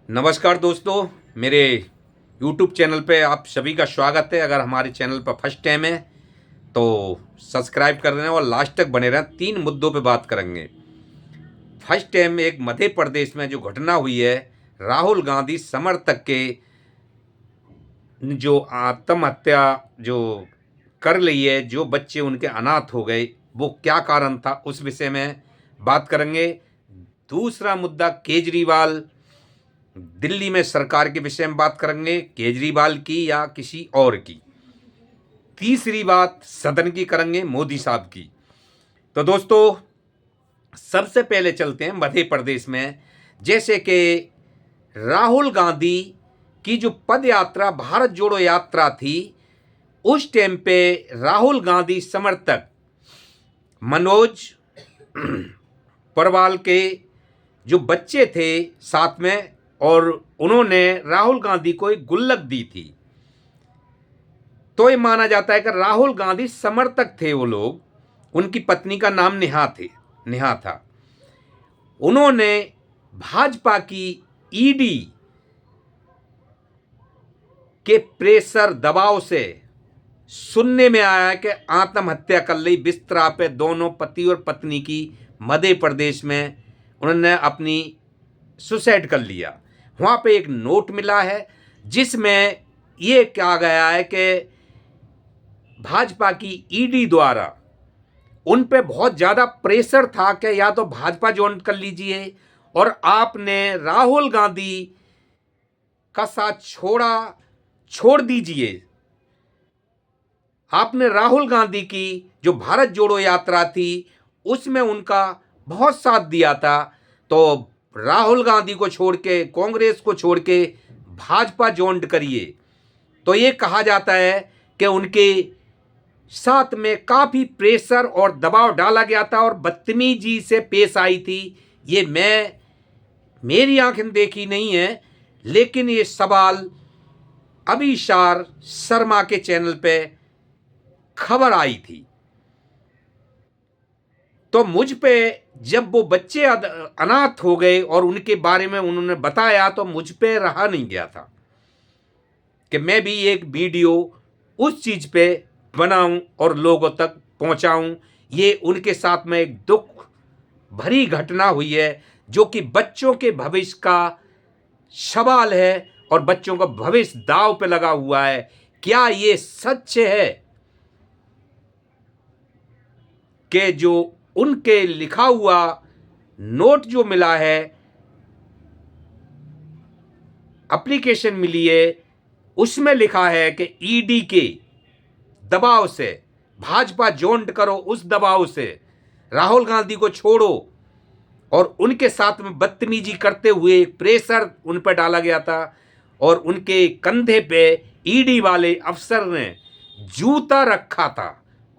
नमस्कार दोस्तों, मेरे YouTube चैनल पे आप सभी का स्वागत है। अगर हमारे चैनल पर फर्स्ट टाइम है तो सब्सक्राइब कर लें और लास्ट तक बने रहें। 3 मुद्दों पे बात करेंगे। फर्स्ट टाइम एक मध्य प्रदेश में जो घटना हुई है, राहुल गांधी समर्थक के जो आत्महत्या जो कर ली है, जो बच्चे उनके अनाथ हो गए, वो क्या कारण था, उस विषय में बात करेंगे। दूसरा मुद्दा केजरीवाल, दिल्ली में सरकार के विषय में बात करेंगे, केजरीवाल की या किसी और की। तीसरी बात सदन की करेंगे, मोदी साहब की। तो दोस्तों, सबसे पहले चलते हैं मध्य प्रदेश में। जैसे कि राहुल गांधी की जो पद यात्रा, भारत जोड़ो यात्रा थी, उस टाइम पे राहुल गांधी समर्थक मनोज परवाल के जो बच्चे थे साथ में, और उन्होंने राहुल गांधी को एक गुल्लक दी थी। तो ये माना जाता है कि राहुल गांधी समर्थक थे वो लोग। उनकी पत्नी का नाम नेहा था। उन्होंने भाजपा की ईडी के प्रेशर दबाव से सुनने में आया कि आत्महत्या कर ली बिस्तरा पे। दोनों पति और पत्नी की मध्य प्रदेश में उन्होंने अपनी सुसाइड कर लिया। वहाँ पे एक नोट मिला है जिसमें ये कहा गया है कि भाजपा की ईडी द्वारा उन पे बहुत ज़्यादा प्रेशर था कि या तो भाजपा ज्वाइन कर लीजिए और आपने राहुल गांधी का साथ छोड़ दीजिए। आपने राहुल गांधी की जो भारत जोड़ो यात्रा थी उसमें उनका बहुत साथ दिया था, तो राहुल गांधी को छोड़ के, कांग्रेस को छोड़ के भाजपा ज्वाइन करिए। तो ये कहा जाता है कि उनके साथ में काफ़ी प्रेशर और दबाव डाला गया था और बदतमीजी से पेश आई थी। ये मेरी आंखें देखी नहीं है, लेकिन ये सवाल अभिषार शर्मा के चैनल पे खबर आई थी। तो मुझ पे जब वो बच्चे अनाथ हो गए और उनके बारे में उन्होंने बताया, तो मुझ पे रहा नहीं गया था कि मैं भी एक वीडियो उस चीज़ पे बनाऊं और लोगों तक पहुंचाऊं। ये उनके साथ में एक दुख भरी घटना हुई है जो कि बच्चों के भविष्य का सवाल है और बच्चों का भविष्य दांव पे लगा हुआ है। क्या ये सच है कि जो उनके लिखा हुआ नोट जो मिला है, एप्लीकेशन मिली है, उसमें लिखा है कि ईडी के दबाव से भाजपा ज्वाइन करो, उस दबाव से राहुल गांधी को छोड़ो, और उनके साथ में बदतमीजी करते हुए प्रेशर उन पर डाला गया था और उनके कंधे पे ईडी वाले अफसर ने जूता रखा था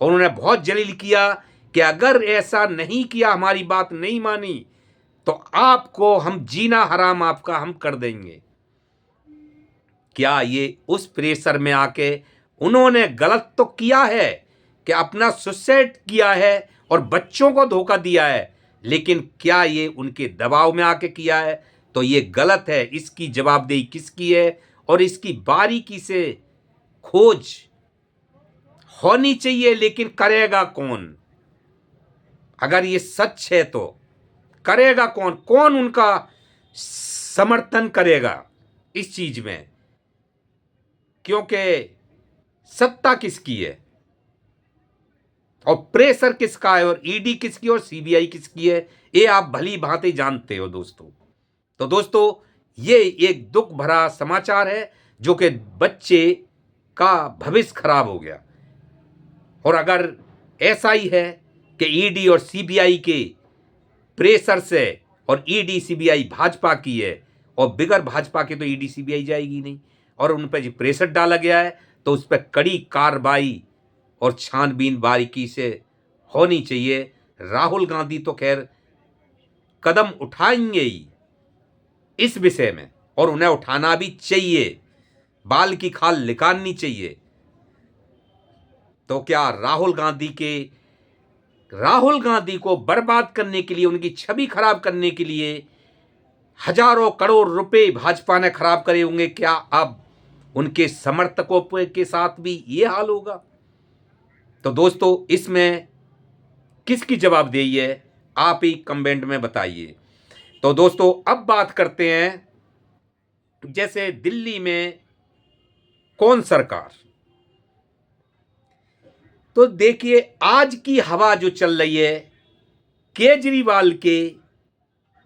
और उन्होंने बहुत जलील किया कि अगर ऐसा नहीं किया, हमारी बात नहीं मानी, तो आपको हम जीना हराम आपका हम कर देंगे। क्या ये उस प्रेशर में आके उन्होंने गलत तो किया है कि अपना सुसाइड किया है और बच्चों को धोखा दिया है, लेकिन क्या ये उनके दबाव में आके किया है? तो ये गलत है। इसकी जवाबदेही किसकी है और इसकी बारीकी से खोज होनी चाहिए, लेकिन करेगा कौन? अगर ये सच है तो करेगा कौन? कौन उनका समर्थन करेगा इस चीज में? क्योंकि सत्ता किसकी है और प्रेशर किसका है और ईडी किसकी और सीबीआई किसकी है, ये आप भली भांति जानते हो दोस्तों। तो दोस्तों, ये एक दुख भरा समाचार है जो कि बच्चे का भविष्य खराब हो गया। और अगर ऐसा ही है कि ईडी और सीबीआई के प्रेशर से, और ईडी सीबीआई भाजपा की है और बिगर भाजपा के तो ईडी सीबीआई जाएगी नहीं, और उन पर जो प्रेशर डाला गया है तो उस पर कड़ी कार्रवाई और छानबीन बारीकी से होनी चाहिए। राहुल गांधी तो खैर कदम उठाएंगे ही इस विषय में, और उन्हें उठाना भी चाहिए, बाल की खाल निकालनी चाहिए। तो क्या राहुल गांधी को बर्बाद करने के लिए, उनकी छवि खराब करने के लिए हजारों करोड़ रुपए भाजपा ने खराब करे होंगे, क्या अब उनके समर्थकों के साथ भी ये हाल होगा? तो दोस्तों, इसमें किसकी जवाबदेही है, आप ही कमेंट में बताइए। तो दोस्तों, अब बात करते हैं जैसे दिल्ली में कौन सरकार। तो देखिए, आज की हवा जो चल रही है, केजरीवाल के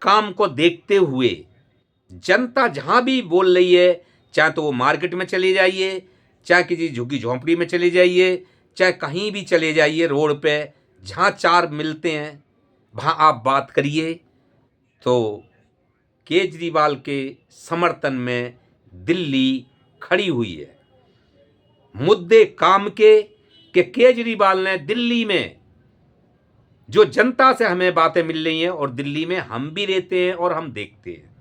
काम को देखते हुए जनता जहां भी बोल रही है, चाहे तो वो मार्केट में चले जाइए, चाहे किसी झुग्गी झोंपड़ी में चले जाइए, चाहे कहीं भी चले जाइए, रोड पे जहां चार मिलते हैं वहां आप बात करिए, तो केजरीवाल के समर्थन में दिल्ली खड़ी हुई है। मुद्दे काम के कि केजरीवाल ने दिल्ली में जो जनता से हमें बातें मिल रही हैं, और दिल्ली में हम भी रहते हैं और हम देखते हैं,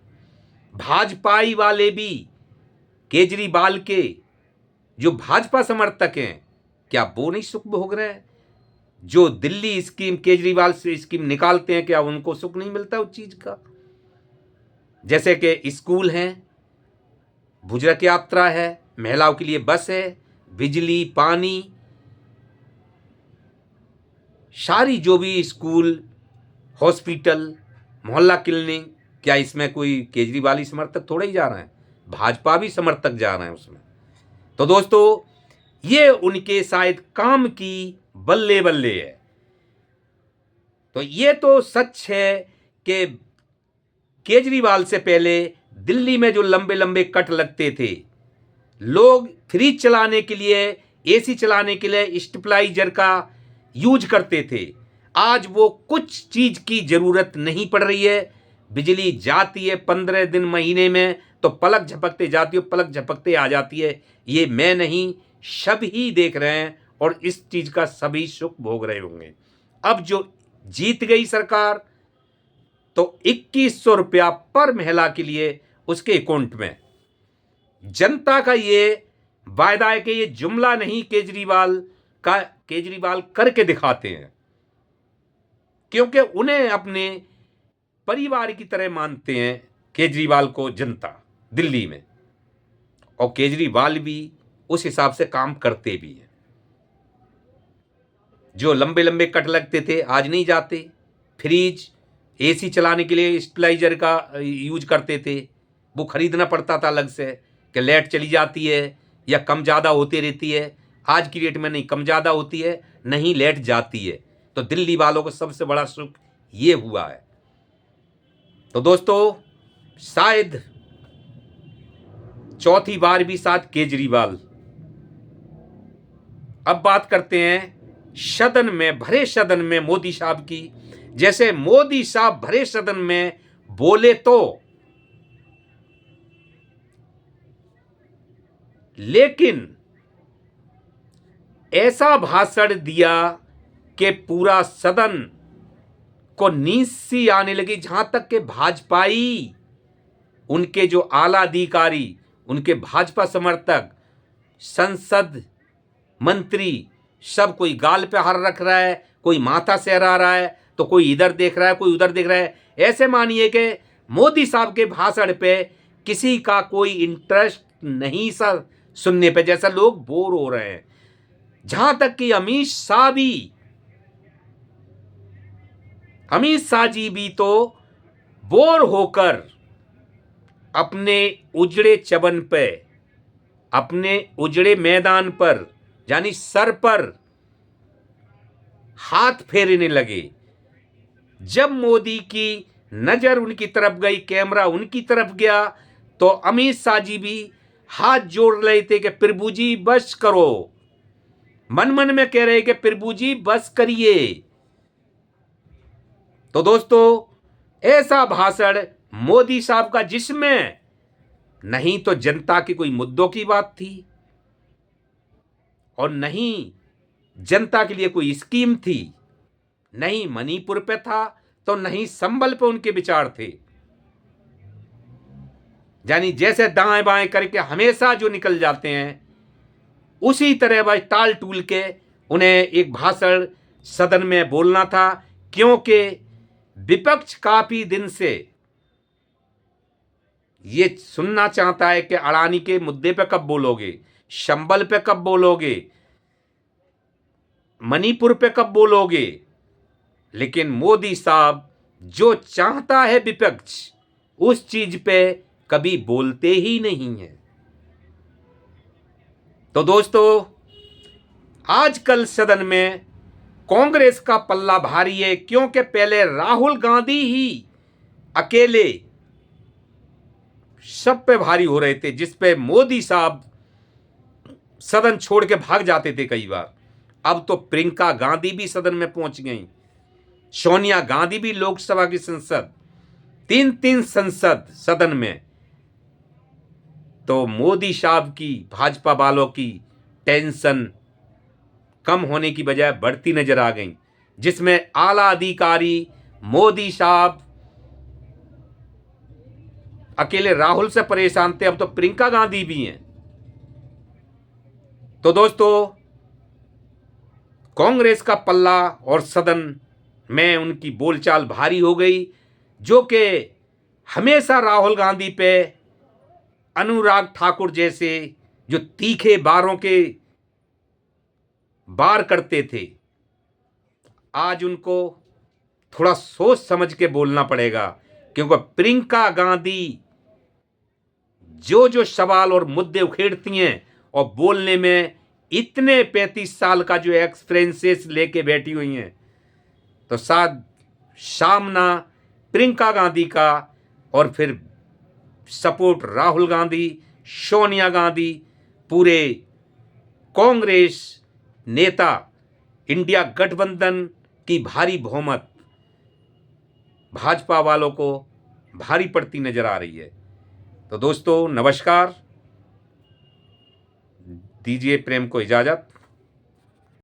भाजपाई वाले भी केजरीवाल के जो भाजपा समर्थक हैं, क्या वो नहीं सुख भोग रहे हैं? जो दिल्ली स्कीम, केजरीवाल से स्कीम निकालते हैं, क्या उनको सुख नहीं मिलता उस चीज का? जैसे कि स्कूल हैं, भुजरक यात्रा है, महिलाओं के लिए बस है, बिजली, पानी, सारी जो भी स्कूल, हॉस्पिटल, मोहल्ला क्लिनिक, क्या इसमें कोई केजरीवाली समर्थक थोड़े ही जा रहे हैं? भाजपा भी समर्थक जा रहे हैं उसमें। तो दोस्तों, ये उनके शायद काम की बल्ले बल्ले है। तो ये तो सच है कि केजरीवाल से पहले दिल्ली में जो लंबे लंबे कट लगते थे, लोग फ्रिज चलाने के लिए, एसी चलाने के लिए स्टेबलाइजर का यूज करते थे। आज वो कुछ चीज की जरूरत नहीं पड़ रही है। बिजली जाती है 15 दिन महीने में, तो पलक झपकते जाती है, पलक झपकते आ जाती है। ये मैं नहीं, सभी देख रहे हैं और इस चीज का सभी सुख भोग रहे होंगे। अब जो जीत गई सरकार, तो 2100 रुपया पर महिला के लिए उसके अकाउंट में। जनता का ये वायदा है कि ये जुमला नहीं, केजरीवाल करके दिखाते हैं, क्योंकि उन्हें अपने परिवार की तरह मानते हैं केजरीवाल को जनता दिल्ली में, और केजरीवाल भी उस हिसाब से काम करते भी हैं। जो लंबे लंबे कट लगते थे, आज नहीं जाते। फ्रिज, एसी चलाने के लिए स्टेबलाइजर का यूज करते थे, वो खरीदना पड़ता था अलग से कि लाइट चली जाती है या कम ज़्यादा होती रहती है। आज की डेट में नहीं, कम ज़्यादा होती है, नहीं लाइट जाती है। तो दिल्ली वालों को सबसे बड़ा सुख ये हुआ है। तो दोस्तों, शायद चौथी बार भी साथ केजरीवाल। अब बात करते हैं सदन में, भरे सदन में मोदी साहब की। जैसे मोदी साहब भरे सदन में बोले तो, लेकिन ऐसा भाषण दिया कि पूरा सदन को नींद सी आने लगी। जहां तक कि भाजपाई, उनके जो आला अधिकारी, उनके भाजपा समर्थक, संसद मंत्री, सब कोई गाल पे हाथ रख रहा है, कोई माथा सहरा रहा है, तो कोई इधर देख रहा है, कोई उधर देख रहा है। ऐसे मानिए कि मोदी साहब के भाषण पे किसी का कोई इंटरेस्ट नहीं सा सुनने पे, जैसा लोग बोर हो रहे हैं। जहां तक कि अमित शाह जी भी तो बोर होकर अपने उजड़े चबन पे, अपने उजड़े मैदान पर, यानी सर पर हाथ फेरने लगे। जब मोदी की नजर उनकी तरफ गई, कैमरा उनकी तरफ गया, तो अमित शाह जी भी हाथ जोड़ रहे थे कि प्रभु जी बस करो। मन मन में कह रहे कि प्रभु जी बस करिए। तो दोस्तों, ऐसा भाषण मोदी साहब का, जिसमें नहीं तो जनता की कोई मुद्दों की बात थी, और नहीं जनता के लिए कोई स्कीम थी, नहीं मणिपुर पे था, तो नहीं संबल पे उनके विचार थे। यानी जैसे दाएं बाएं करके हमेशा जो निकल जाते हैं, उसी तरह वह टाल टूल के उन्हें एक भाषण सदन में बोलना था। क्योंकि विपक्ष काफी दिन से ये सुनना चाहता है कि अडानी के मुद्दे पे कब बोलोगे, संबल पे कब बोलोगे, मणिपुर पे कब बोलोगे। लेकिन मोदी साहब जो चाहता है विपक्ष, उस चीज पे कभी बोलते ही नहीं है। तो दोस्तों, आजकल सदन में कांग्रेस का पल्ला भारी है, क्योंकि पहले राहुल गांधी ही अकेले सब पे भारी हो रहे थे, जिस पे मोदी साहब सदन छोड़ के भाग जाते थे कई बार। अब तो प्रियंका गांधी भी सदन में पहुंच गई, सोनिया गांधी भी लोकसभा की संसद, 3 संसद सदन में। तो मोदी साहब की, भाजपा वालों की टेंशन कम होने की बजाय बढ़ती नजर आ गई, जिसमें आला अधिकारी मोदी साहब अकेले राहुल से परेशान थे, अब तो प्रियंका गांधी भी हैं। तो दोस्तों, कांग्रेस का पल्ला और सदन में उनकी बोलचाल भारी हो गई, जो कि हमेशा राहुल गांधी पे अनुराग ठाकुर जैसे जो तीखे बारों के बार करते थे, आज उनको थोड़ा सोच समझ के बोलना पड़ेगा, क्योंकि प्रियंका गांधी जो जो सवाल और मुद्दे उखेड़ती हैं और बोलने में इतने 35 साल का जो एक्सपीरियंसेस लेके बैठी हुई हैं, तो सामना प्रियंका गांधी का और फिर सपोर्ट राहुल गांधी, सोनिया गांधी, पूरे कांग्रेस नेता, इंडिया गठबंधन की भारी बहुमत भाजपा वालों को भारी पड़ती नजर आ रही है। तो दोस्तों, नमस्कार, दीजिए प्रेम को इजाजत।